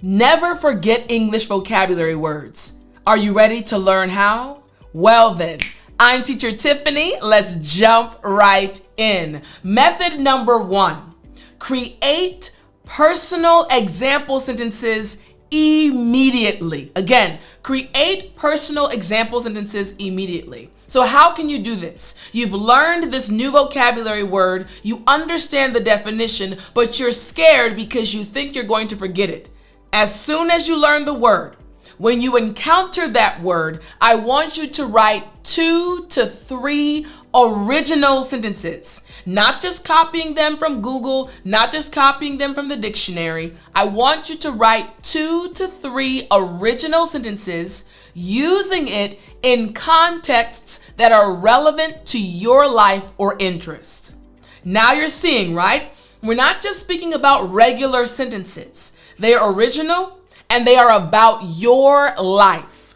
Never forget English vocabulary words. Are you ready to learn how? Well then, I'm teacher Tiffany. Let's jump right in. Method number 1, create personal example sentences immediately. Again, create personal example sentences immediately. So how can you do this? You've learned this new vocabulary word, you understand the definition, but you're scared because you think you're going to forget it. As soon as you learn the word, when you encounter that word, I want you to write 2 to 3 original sentences. Not just copying them from Google, not just copying them from the dictionary. I want you to write 2 to 3 original sentences using it in contexts that are relevant to your life or interest. Now you're seeing, right? We're not just speaking about regular sentences. They are original and they are about your life.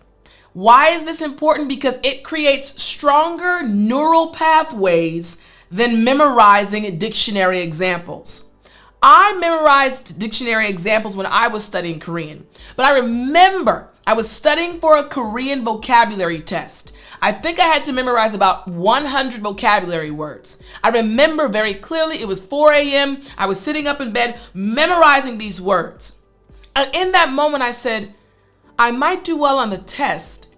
Why is this important? Because it creates stronger neural pathways than memorizing dictionary examples. I memorized dictionary examples when I was studying Korean, but I remember I was studying for a Korean vocabulary test. I think I had to memorize about 100 vocabulary words. I remember very clearly it was 4 a.m. I was sitting up in bed memorizing these words. And in that moment I said, I might do well on the test,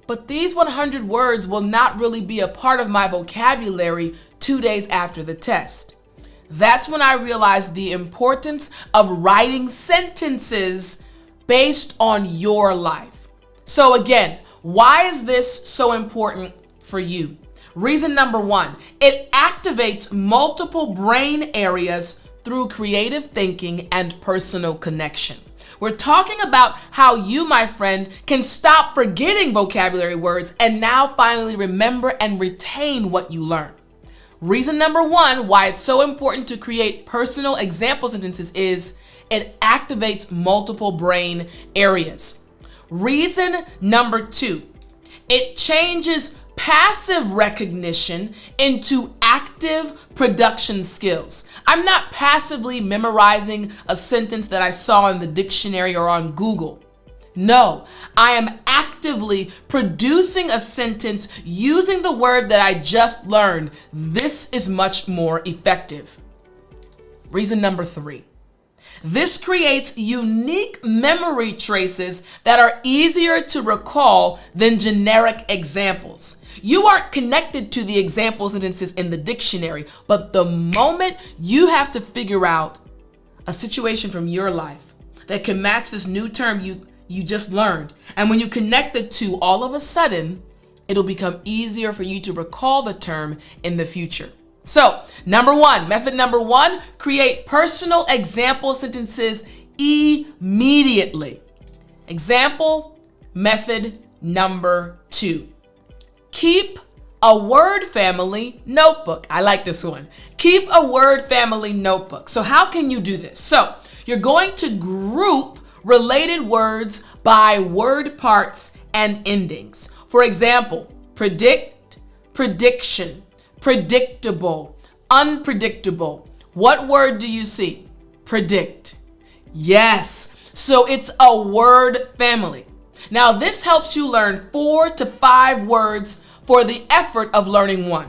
but these 100 words will not really be a part of my vocabulary 2 days after the test. That's when I realized the importance of writing sentences based on your life. So again, why is this so important for you? Reason number 1, it activates multiple brain areas through creative thinking and personal connection. We're talking about how you, my friend, can stop forgetting vocabulary words and now finally remember and retain what you learn. Reason number 1 why it's so important to create personal example sentences is it activates multiple brain areas. Reason number 2, it changes passive recognition into active production skills. I'm not passively memorizing a sentence that I saw in the dictionary or on Google. No, I am actively producing a sentence using the word that I just learned. This is much more effective. Reason number 3. This creates unique memory traces that are easier to recall than generic examples. You aren't connected to the example sentences in the dictionary, but the moment you have to figure out a situation from your life that can match this new term you just learned, and when you connect the two, all of a sudden, it'll become easier for you to recall the term in the future. So, method number 1, create personal example sentences immediately. Example, method number 2. Keep a word family notebook. I like this one. Keep a word family notebook. So how can you do this? So you're going to group related words by word parts and endings. For example, predict, prediction, predictable, unpredictable. What word do you see? Predict. Yes. So it's a word family. Now this helps you learn 4 to 5 words for the effort of learning 1.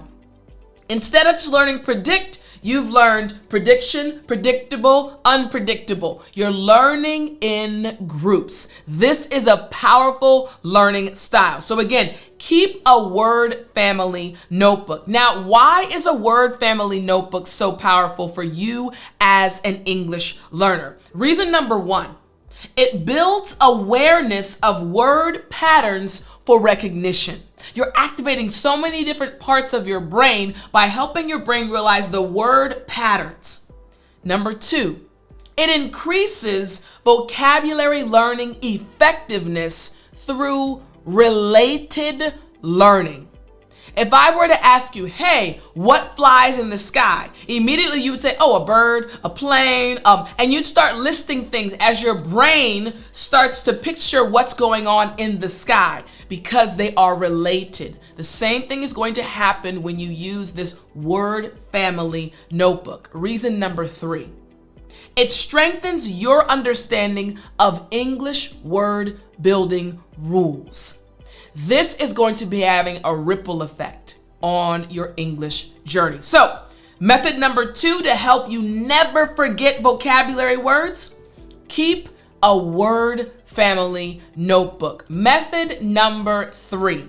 Instead of just learning predict, you've learned prediction, predictable, unpredictable. You're learning in groups. This is a powerful learning style. So again, keep a word family notebook. Now, why is a word family notebook so powerful for you as an English learner? Reason number 1, it builds awareness of word patterns for recognition. You're activating so many different parts of your brain by helping your brain realize the word patterns. Number 2, it increases vocabulary learning effectiveness through related learning. If I were to ask you, hey, what flies in the sky? Immediately you would say, oh, a bird, a plane, and you'd start listing things as your brain starts to picture what's going on in the sky because they are related. The same thing is going to happen when you use this word family notebook. Reason number 3, It strengthens your understanding of English word building rules. This is going to be having a ripple effect on your English journey. So, method number 2 to help you never forget vocabulary words, keep a word family notebook. Method number 3,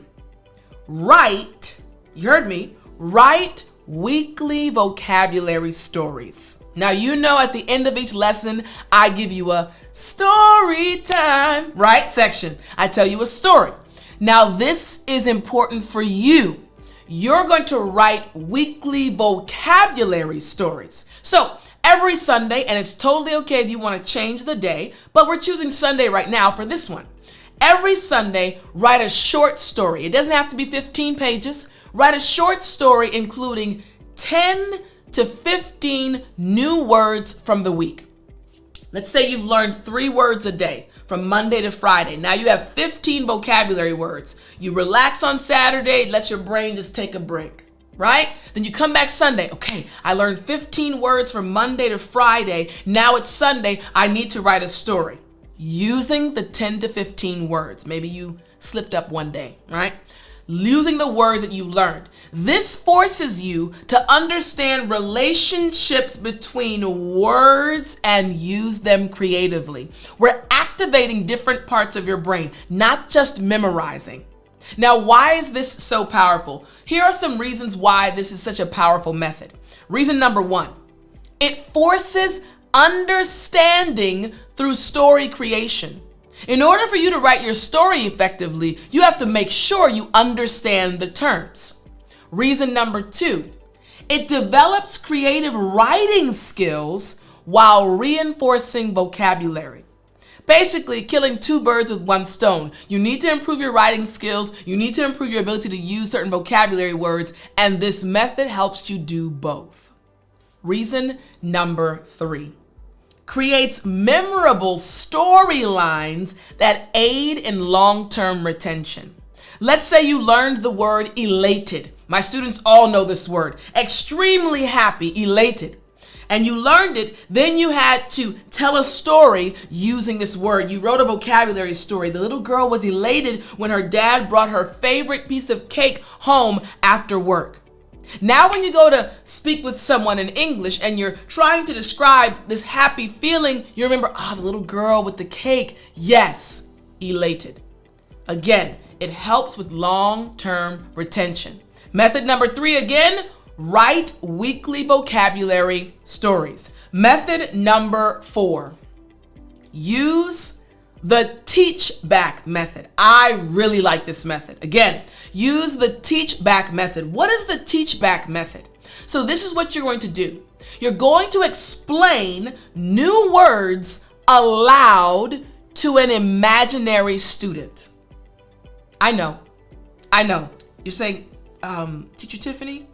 write, you heard me, write weekly vocabulary stories. Now, you know at the end of each lesson, I give you a story time, right, section. I tell you a story. Now, this is important for you. You're going to write weekly vocabulary stories. So every Sunday, and it's totally okay if you want to change the day, but we're choosing Sunday right now for this one. Every Sunday, write a short story. It doesn't have to be 15 pages. Write a short story including 10 to 15 new words from the week. Let's say you've learned 3 words a day from Monday to Friday. Now you have 15 vocabulary words. You relax on Saturday, let your brain just take a break, right? Then you come back Sunday. Okay, I learned 15 words from Monday to Friday. Now it's Sunday. I need to write a story using the 10 to 15 words. Maybe you slipped up one day, right? Using the words that you learned. This forces you to understand relationships between words and use them creatively. We're activating different parts of your brain, not just memorizing. Now, why is this so powerful? Here are some reasons why this is such a powerful method. Reason number 1, it forces understanding through story creation. In order for you to write your story effectively, you have to make sure you understand the terms. Reason number 2, it develops creative writing skills while reinforcing vocabulary. Basically, killing 2 birds with 1 stone. You need to improve your writing skills, you need to improve your ability to use certain vocabulary words, and this method helps you do both. Reason number 3, creates memorable storylines that aid in long-term retention. Let's say you learned the word elated. My students all know this word. Extremely happy, elated. And you learned it, then you had to tell a story using this word. You wrote a vocabulary story. The little girl was elated when her dad brought her favorite piece of cake home after work. Now when you go to speak with someone in English and you're trying to describe this happy feeling, you remember, the little girl with the cake. Yes, elated. Again, it helps with long-term retention. Method number 3 again, write weekly vocabulary stories. Method number 4, use the teach back method. I really like this method. Again, use the teach back method. What is the teach back method? So this is what you're going to do. You're going to explain new words aloud to an imaginary student. I know. You're saying, Teacher Tiffany,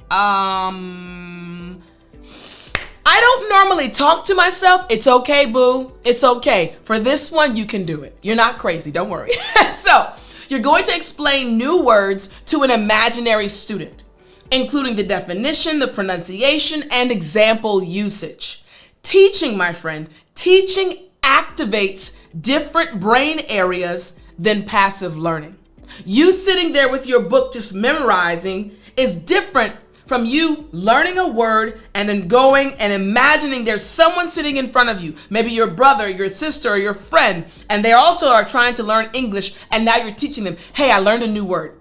I don't normally talk to myself. It's okay, boo. It's okay. For this one, you can do it. You're not crazy. Don't worry. So, you're going to explain new words to an imaginary student, including the definition, the pronunciation, and example usage. Teaching, my friend, teaching activates different brain areas than passive learning. You sitting there with your book just memorizing is different from you learning a word and then going and imagining there's someone sitting in front of you, maybe your brother, your sister, or your friend, and they also are trying to learn English, and now you're teaching them, hey, I learned a new word.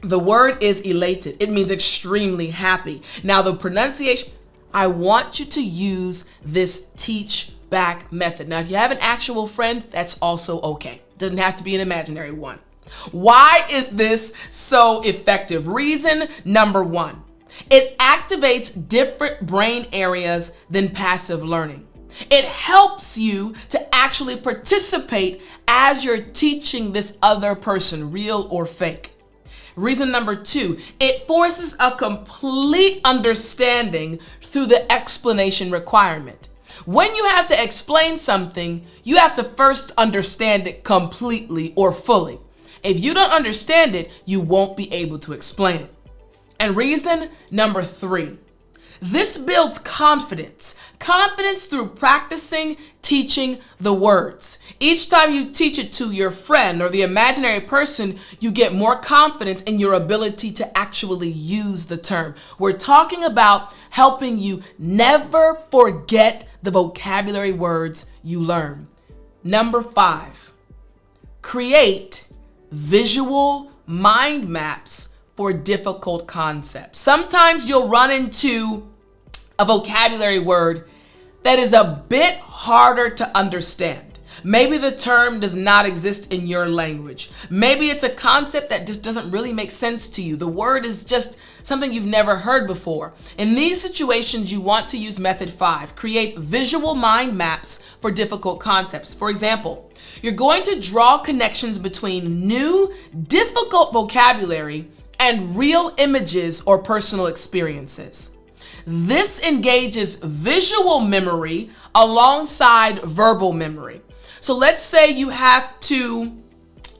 The word is elated. It means extremely happy. Now the pronunciation, I want you to use this teach back method. Now if you have an actual friend, that's also okay. Doesn't have to be an imaginary one. Why is this so effective? Reason number 1. It activates different brain areas than passive learning. It helps you to actually participate as you're teaching this other person, real or fake. Reason number 2, it forces a complete understanding through the explanation requirement. When you have to explain something, you have to first understand it completely or fully. If you don't understand it, you won't be able to explain it. And reason number 3, This builds confidence. Confidence through practicing teaching the words. Each time you teach it to your friend or the imaginary person, you get more confidence in your ability to actually use the term. We're talking about helping you never forget the vocabulary words you learn. Number 5, create visual mind maps for difficult concepts. Sometimes you'll run into a vocabulary word that is a bit harder to understand. Maybe the term does not exist in your language. Maybe it's a concept that just doesn't really make sense to you. The word is just something you've never heard before. In these situations, you want to use method 5, create visual mind maps for difficult concepts. For example, you're going to draw connections between new, difficult vocabulary and real images or personal experiences. This engages visual memory alongside verbal memory. So let's say you have to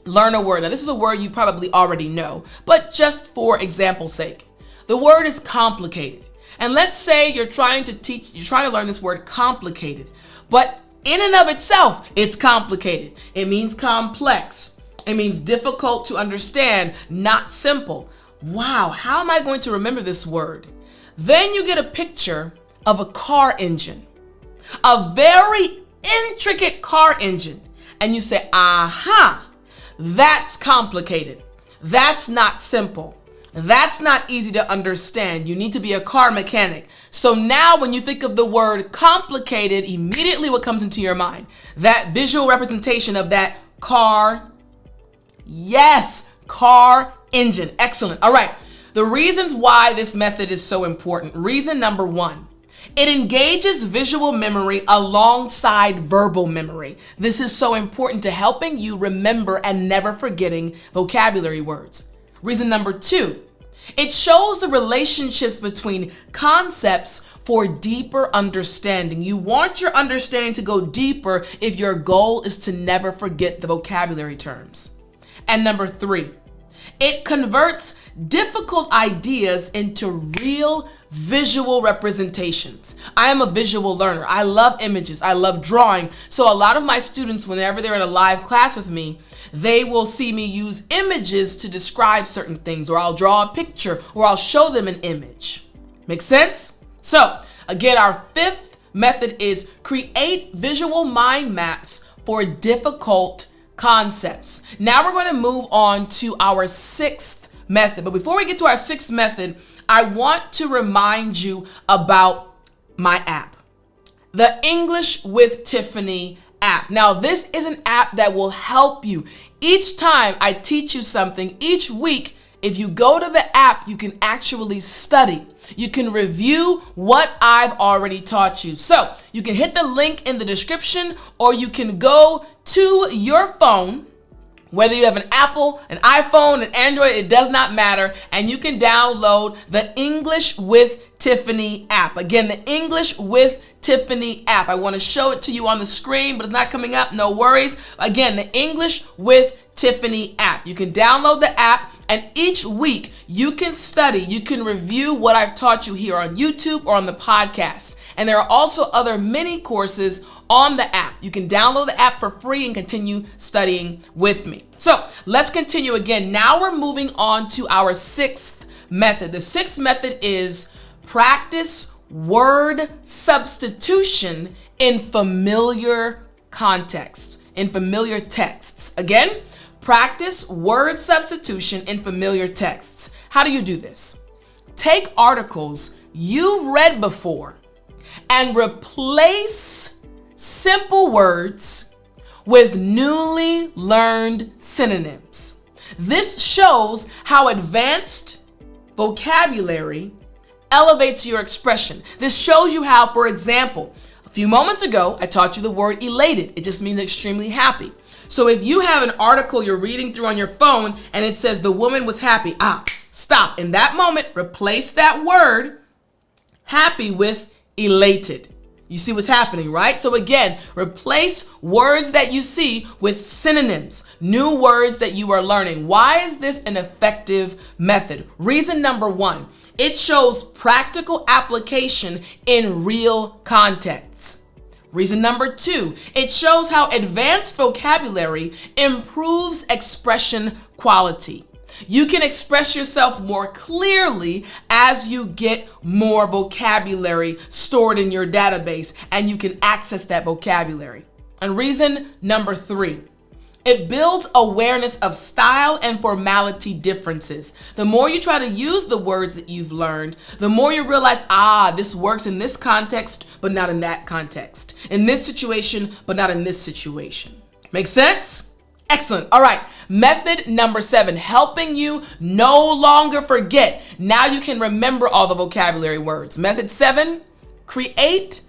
learn a word. Now, this is a word you probably already know, but just for example's sake, the word is complicated. And let's say you're trying to learn this word complicated, but in and of itself, it's complicated. It means complex. It means difficult to understand, not simple. Wow, how am I going to remember this word? Then you get a picture of a car engine, a very intricate car engine, and you say, aha, that's complicated. That's not simple. That's not easy to understand. You need to be a car mechanic. So now when you think of the word complicated, immediately what comes into your mind? That visual representation of that car. Yes, car engine. Excellent. All right. The reasons why this method is so important. Reason number 1, it engages visual memory alongside verbal memory. This is so important to helping you remember and never forgetting vocabulary words. Reason number 2, it shows the relationships between concepts for deeper understanding. You want your understanding to go deeper if your goal is to never forget the vocabulary terms. And number 3, it converts difficult ideas into real visual representations. I am a visual learner. I love images. I love drawing. So a lot of my students, whenever they're in a live class with me, they will see me use images to describe certain things, or I'll draw a picture, or I'll show them an image. Make sense? So again, our 5th method is create visual mind maps for difficult concepts. Now we're going to move on to our 6th method. But before we get to our 6th method, I want to remind you about my app, the English with Tiffany app. Now, this is an app that will help you. Each time I teach you something, each week, if you go to the app, you can actually study. You can review what I've already taught you. So you can hit the link in the description, or you can go to your phone, whether you have an Apple, an iPhone, an Android, it does not matter. And you can download the English with Tiffany app. Again, the English with Tiffany app. I want to show it to you on the screen, but it's not coming up. No worries. Again, the English with Tiffany app. You can download the app, and each week you can study, you can review what I've taught you here on YouTube or on the podcast. And there are also other mini courses on the app. You can download the app for free and continue studying with me. So let's continue again. Now we're moving on to our 6th method. The 6th method is practice word substitution in familiar context, in familiar texts. Again, practice word substitution in familiar texts. How do you do this? Take articles you've read before and replace simple words with newly learned synonyms. This shows how advanced vocabulary elevates your expression. This shows you how, for example, a few moments ago, I taught you the word elated. It just means extremely happy. So if you have an article you're reading through on your phone and it says the woman was happy, stop. In that moment, replace that word happy with elated. You see what's happening, right? So again, replace words that you see with synonyms, new words that you are learning. Why is this an effective method? Reason number 1, It shows practical application in real contexts. Reason number 2, it shows how advanced vocabulary improves expression quality. You can express yourself more clearly as you get more vocabulary stored in your database and you can access that vocabulary. And reason number 3, it builds awareness of style and formality differences. The more you try to use the words that you've learned, the more you realize, this works in this context, but not in that context. In this situation, but not in this situation. Make sense? Excellent. All right. Method number 7, helping you no longer forget. Now you can remember all the vocabulary words. Method 7, create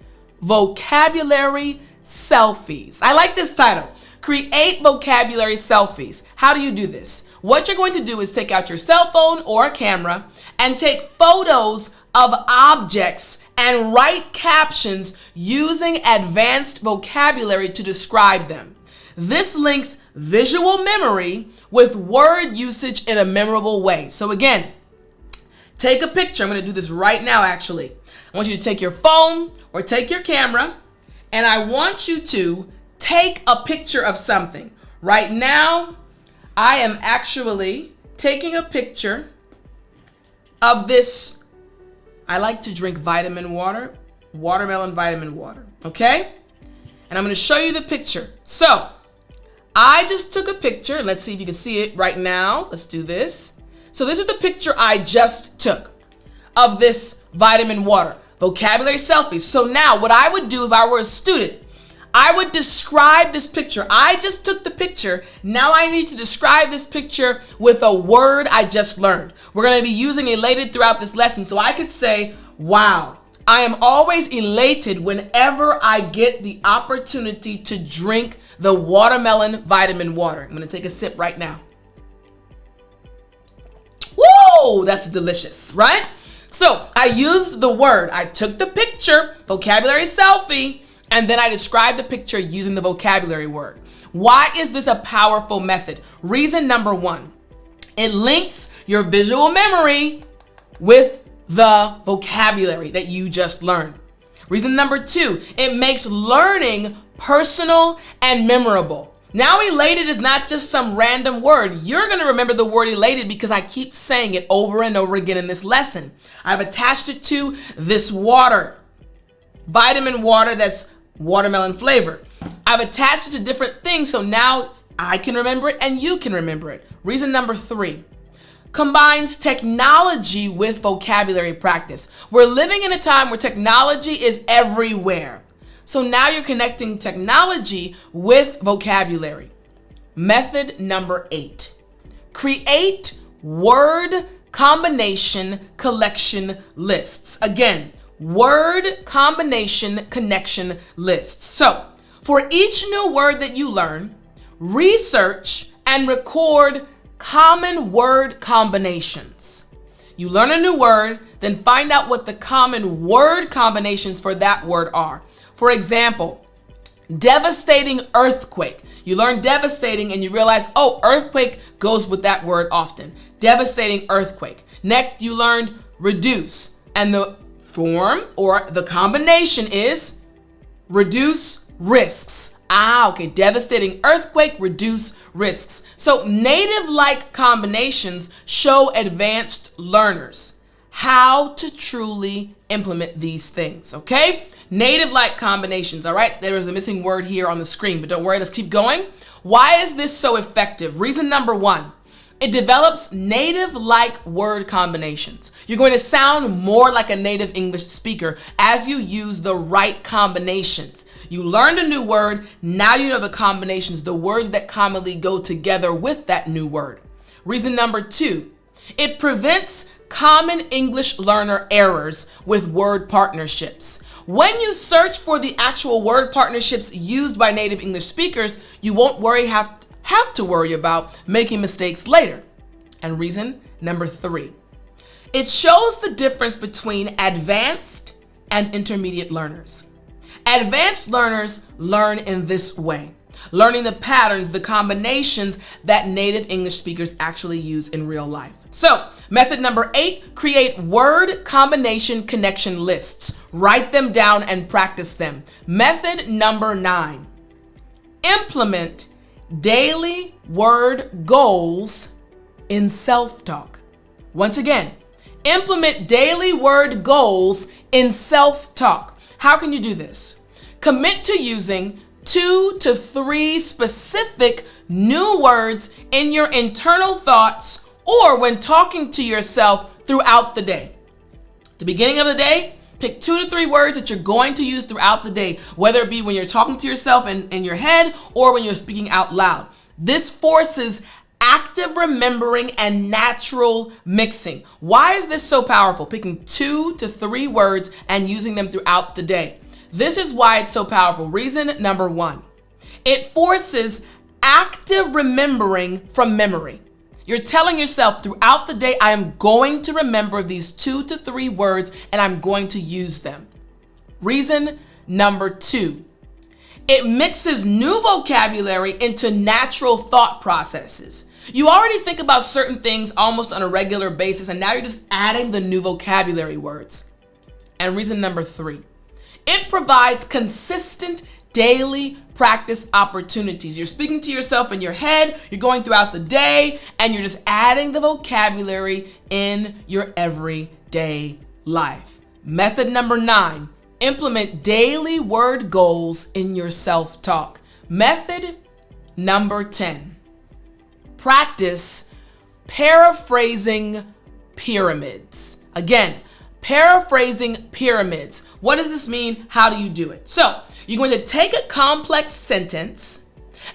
vocabulary selfies. I like this title. Create vocabulary selfies. How do you do this? What you're going to do is take out your cell phone or a camera and take photos of objects and write captions using advanced vocabulary to describe them. This links visual memory with word usage in a memorable way. So again, take a picture. I'm going to do this right now, actually. I want you to take your phone or take your camera, and I want you to take a picture of something. Right now, I am actually taking a picture of this. I like to drink vitamin water, watermelon vitamin water, okay? And I'm going to show you the picture. So, I just took a picture. Let's see if you can see it right now. Let's do this. So this is the picture I just took of this vitamin water. Vocabulary selfies. So now what I would do if I were a student, I would describe this picture. I just took the picture. Now I need to describe this picture with a word I just learned. We're going to be using elated throughout this lesson. So I could say, wow, I am always elated whenever I get the opportunity to drink the watermelon vitamin water. I'm going to take a sip right now. Whoa, that's delicious, right? So I used the word. I took the picture, vocabulary selfie, and then I described the picture using the vocabulary word. Why is this a powerful method? Reason number 1, it links your visual memory with the vocabulary that you just learned. Reason number 2, it makes learning personal and memorable. Now elated is not just some random word. You're going to remember the word elated because I keep saying it over and over again in this lesson. I've attached it to this water, vitamin water that's watermelon flavor. I've attached it to different things, so now I can remember it and you can remember it. Reason number 3, combines technology with vocabulary practice. We're living in a time where technology is everywhere. So now you're connecting technology with vocabulary. Method number 8, create word combination collection lists. Again, word combination connection lists. So for each new word that you learn, research and record common word combinations. You learn a new word, then find out what the common word combinations for that word are. For example, devastating earthquake. You learn devastating and you realize, oh, earthquake goes with that word often. Devastating earthquake. Next, you learned reduce, and the form or the combination is reduce risks. Okay, devastating earthquake, reduce risks. So native-like combinations show advanced learners how to truly implement these things, okay? Native-like combinations, all right? There is a missing word here on the screen, but don't worry, let's keep going. Why is this so effective? Reason number 1, it develops native-like word combinations. You're going to sound more like a native English speaker as you use the right combinations. You learned a new word, now you know the combinations, the words that commonly go together with that new word. Reason number 2, it prevents common English learner errors with word partnerships. When you search for the actual word partnerships used by native English speakers, you won't have to worry about making mistakes later. And reason number 3, it shows the difference between advanced and intermediate learners. Advanced learners learn in this way. learning the patterns, the combinations that native English speakers actually use in real life. So, method number 8, create word combination connection lists. Write them down and practice them. Method number 9, implement daily word goals in self-talk. Once again, implement daily word goals in self-talk. How can you do this? Commit to using 2 to 3 specific new words in your internal thoughts or when talking to yourself throughout the day. The beginning of the day, pick 2 to 3 words that you're going to use throughout the day, whether it be when you're talking to yourself in your head or when you're speaking out loud. This forces active remembering and natural mixing. Why is this so powerful? Picking 2 to 3 words and using them throughout the day. This is why it's so powerful. Reason number 1, it forces active remembering from memory. You're telling yourself throughout the day, I am going to remember these 2 to 3 words and I'm going to use them. Reason number 2, it mixes new vocabulary into natural thought processes. You already think about certain things almost on a regular basis, and now you're just adding the new vocabulary words. And reason number 3, it provides consistent daily practice opportunities. You're speaking to yourself in your head, you're going throughout the day, and you're just adding the vocabulary in your everyday life. Method number 9, implement daily word goals in your self-talk. Method number 10, practice paraphrasing pyramids. Again, paraphrasing pyramids. What does this mean? How do you do it? So you're going to take a complex sentence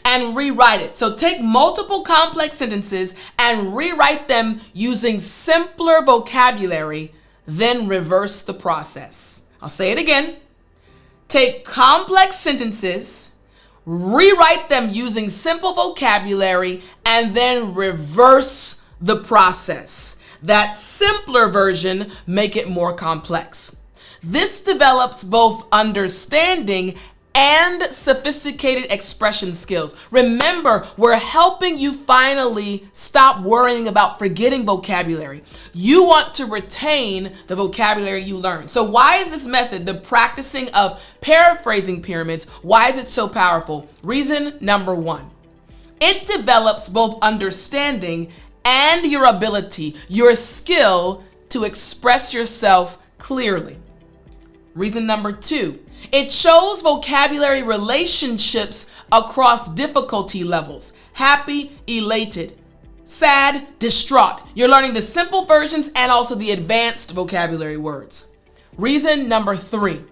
and rewrite it. So take multiple complex sentences and rewrite them using simpler vocabulary, then reverse the process. I'll say it again. Take complex sentences, rewrite them using simple vocabulary, and then reverse the process. That simpler version, make it more complex. This develops both understanding and sophisticated expression skills. Remember, we're helping you finally stop worrying about forgetting vocabulary. You want to retain the vocabulary you learn. So why is this method, the practicing of paraphrasing pyramids, why is it so powerful? Reason number 1, it develops both understanding and your ability, your skill to express yourself clearly. Reason number 2, it shows vocabulary relationships across difficulty levels. Happy, elated, sad, distraught. You're learning the simple versions and also the advanced vocabulary words. Reason number 3,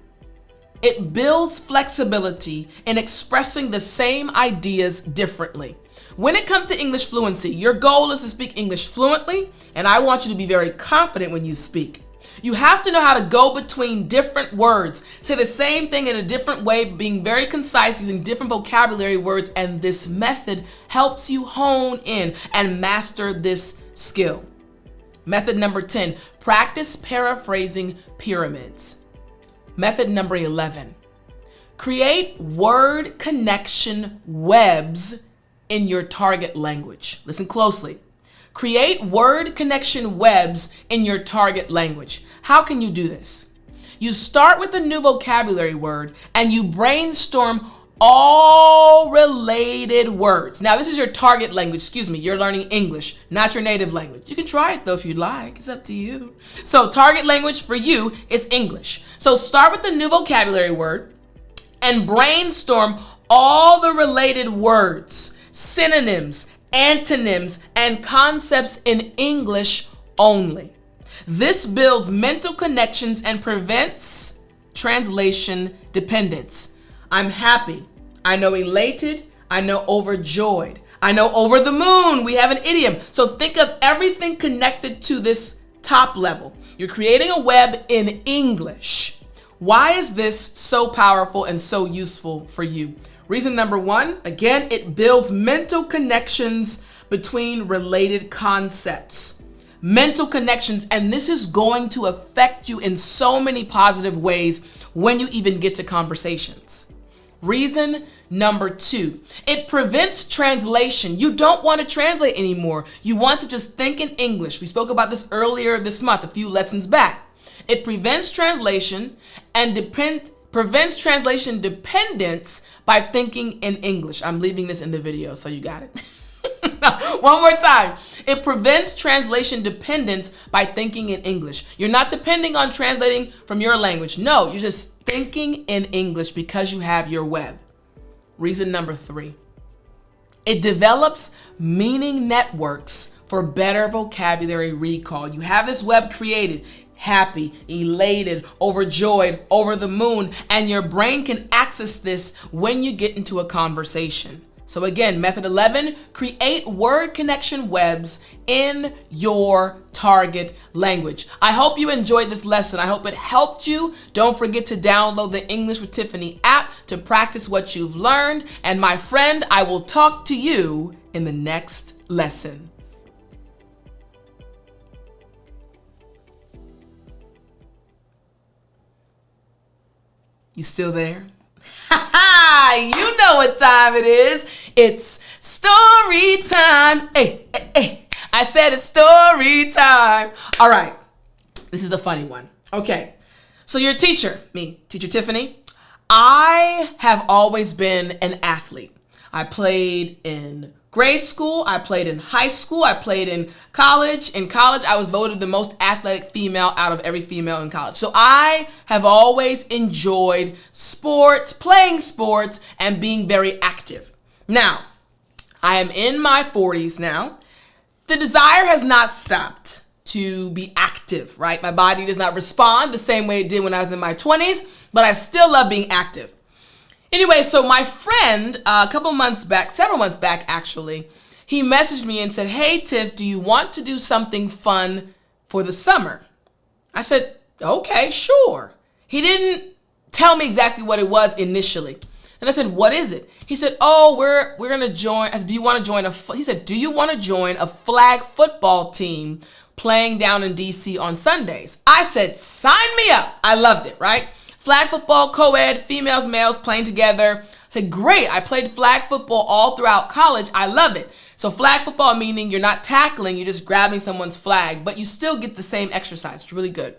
it builds flexibility in expressing the same ideas differently. When it comes to English fluency, your goal is to speak English fluently, and I want you to be very confident when you speak. You have to know how to go between different words, say the same thing in a different way, being very concise, using different vocabulary words, and this method helps you hone in and master this skill. Method number 10, practice paraphrasing pyramids. Method number 11, create word connection webs in your target language. Listen closely. Create word connection webs in your target language. How can you do this? You start with a new vocabulary word and you brainstorm all related words. Now, this is your target language. You're learning English, not your native language. You can try it though if you'd like. It's up to you. So target language for you is English. So start with a new vocabulary word and brainstorm all the related words, synonyms, antonyms, and concepts in English only. This builds mental connections and prevents translation dependence. I'm happy. I know elated. I know overjoyed. I know over the moon. We have an idiom. So think of everything connected to this top level. You're creating a web in English. Why is this so powerful and so useful for you? Reason number 1, again, it builds mental connections between related concepts. Mental connections, and this is going to affect you in so many positive ways when you even get to conversations. Reason number 2, it prevents translation. You don't want to translate anymore. You want to just think in English. We spoke about this earlier this month, a few lessons back. It prevents translation and prevents translation dependence by thinking in English. I'm leaving this in the video, so you got it. One more time. It prevents translation dependence by thinking in English. You're not depending on translating from your language. No, you're just thinking in English because you have your web. Reason number 3, it develops meaning networks for better vocabulary recall. You have this web created, happy, elated, overjoyed, over the moon, and your brain can access this when you get into a conversation. So again, method 11, create word connection webs in your target language. I hope you enjoyed this lesson. I hope it helped you. Don't forget to download the English with Tiffany app to practice what you've learned. And my friend, I will talk to you in the next lesson. You still there? You know what time it is. It's story time. Hey, hey, hey. I said it's story time. All right. This is a funny one. Okay. So your teacher, me, Teacher Tiffany, I have always been an athlete. I played in grade school. I played in high school. I played in college. In college, I was voted the most athletic female out of every female in college. So I have always enjoyed sports, playing sports, and being very active. Now, I am in my 40s now. The desire has not stopped to be active, right? My body does not respond the same way it did when I was in my 20s, but I still love being active. Anyway, so my friend, several months back actually, he messaged me and said, "Hey Tiff, do you want to do something fun for the summer?" I said, "Okay, sure." He didn't tell me exactly what it was initially. And I said, "What is it?" He said, "Oh, we're gonna join." I said, "Do you want to join he said, "Do you want to join a flag football team playing down in DC on Sundays?" I said, "Sign me up." I loved it, right? Flag football, co-ed, females, males playing together. I said, great. I played flag football all throughout college. I love it. So flag football meaning you're not tackling, you're just grabbing someone's flag, but you still get the same exercise. It's really good.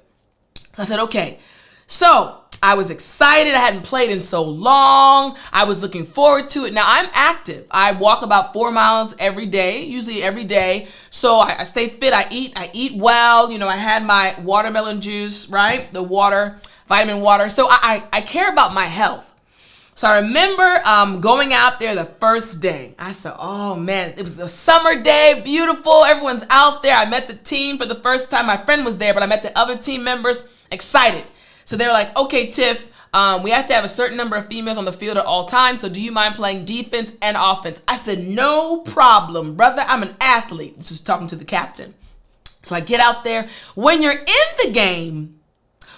So I said, okay. So I was excited. I hadn't played in so long. I was looking forward to it. Now I'm active. I walk about 4 miles every day, usually every day. So I stay fit. I eat well. You know, I had my watermelon juice, right? The water, vitamin water. So I care about my health. So I remember going out there the first day. I said, oh man, it was a summer day, beautiful. Everyone's out there. I met the team for the first time. My friend was there, but I met the other team members, excited. So they were like, okay, Tiff, we have to have a certain number of females on the field at all times. So do you mind playing defense and offense? I said, no problem, brother. I'm an athlete. This is talking to the captain. So I get out there. When you're in the game,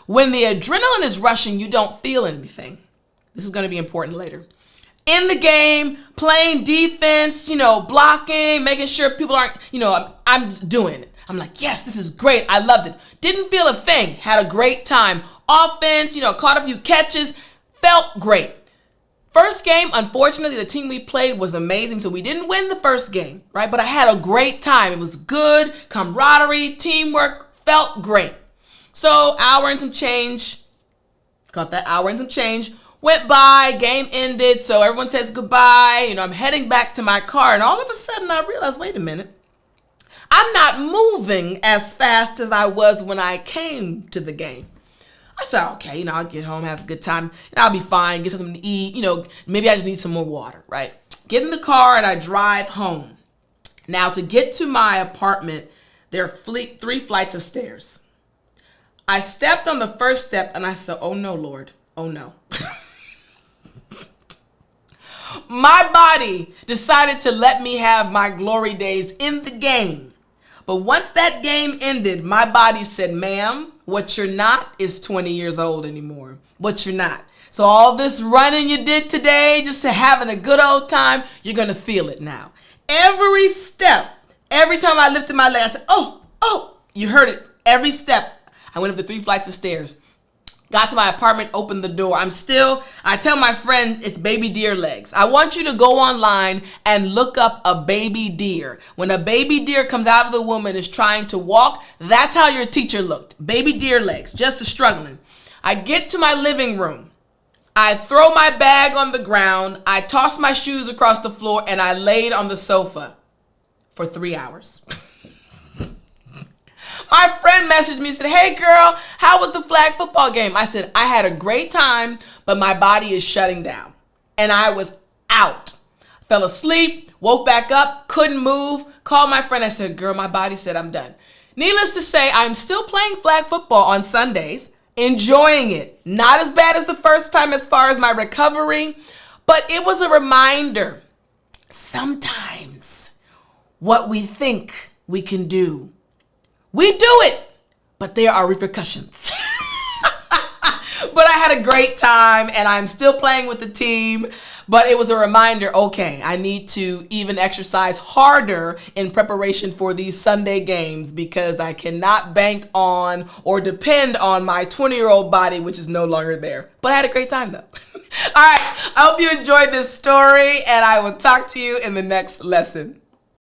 when the adrenaline is rushing, you don't feel anything. This is going to be important later. In the game, playing defense, blocking, making sure people aren't, I'm just doing it. I'm like, yes, this is great. I loved it. Didn't feel a thing. Had a great time. Offense, caught a few catches. Felt great. First game, unfortunately, the team we played was amazing, so we didn't win the first game, right? But I had a great time. It was good, camaraderie, teamwork, felt great. So hour and some change, went by, game ended, so everyone says goodbye. I'm heading back to my car, and all of a sudden I realized, wait a minute. I'm not moving as fast as I was when I came to the game. I said, okay, I'll get home, have a good time, and I'll be fine, get something to eat, maybe I just need some more water, right? Get in the car and I drive home. Now to get to my apartment, there are 3 flights of stairs. I stepped on the first step and I said, oh no, Lord, oh no. My body decided to let me have my glory days in the game. But once that game ended, my body said, ma'am, what you're not is 20 years old anymore. What you're not. So all this running you did today, just to having a good old time, you're going to feel it now. Every step, every time I lifted my leg, I said, oh, you heard it. Every step. I went up the 3 flights of stairs. Got to my apartment, opened the door. I tell my friend it's baby deer legs. I want you to go online and look up a baby deer. When a baby deer comes out of the womb and is trying to walk, that's how your teacher looked. Baby deer legs, just struggling. I get to my living room. I throw my bag on the ground. I toss my shoes across the floor and I laid on the sofa for 3 hours. My friend messaged me and said, hey girl, how was the flag football game? I said, I had a great time, but my body is shutting down. And I was out. Fell asleep, woke back up, couldn't move, called my friend. I said, girl, my body said I'm done. Needless to say, I'm still playing flag football on Sundays, enjoying it. Not as bad as the first time as far as my recovery, but it was a reminder. Sometimes what we think we can do, we do it, but there are repercussions. But I had a great time and I'm still playing with the team. But it was a reminder, okay, I need to even exercise harder in preparation for these Sunday games because I cannot bank on or depend on my 20-year-old body, which is no longer there. But I had a great time though. All right, I hope you enjoyed this story and I will talk to you in the next lesson.